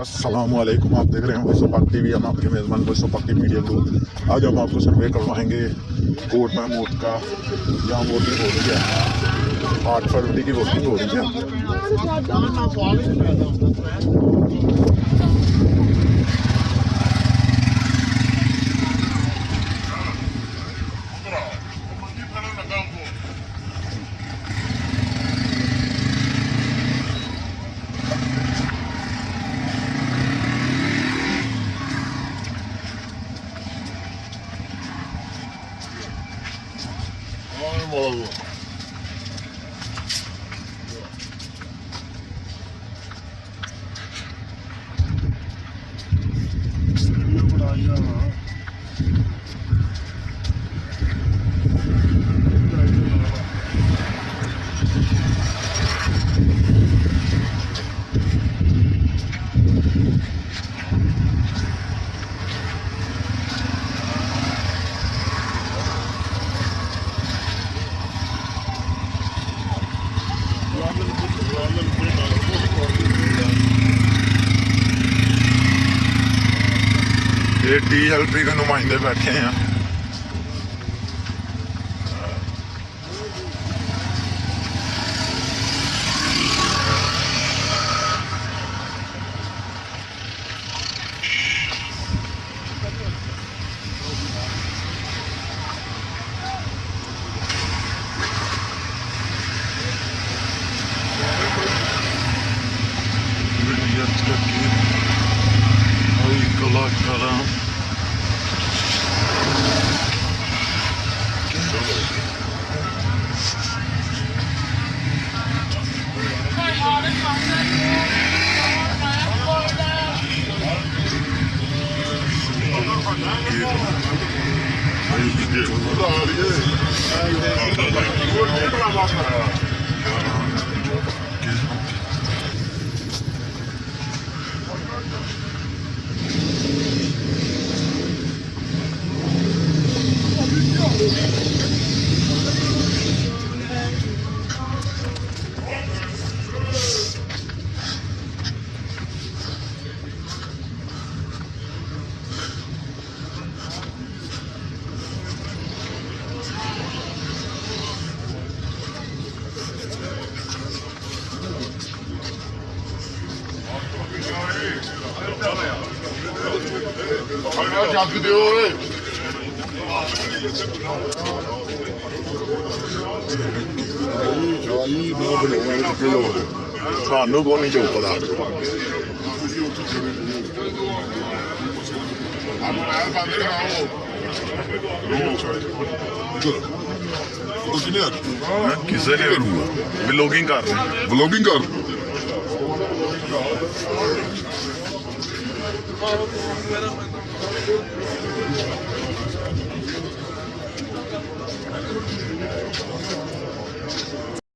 अस्सलामुअलैकुम। आप देख रहे हैं वॉइस ऑफ पाक टीवी। हम आपके मेज़बान वॉइस ऑफ पाक टीवी मीडिया ग्रुप। आज हम आपको सर्वे करवाएंगे कोट महमूद का। यहाँ वोटिंग हो रही है, 8 फरवरी की वोटिंग हो रही है। ये TLP के नुमाइंदे बैठे हैं। सानू को नहीं चौकदा किसे ने व्लॉगिंग कर रहे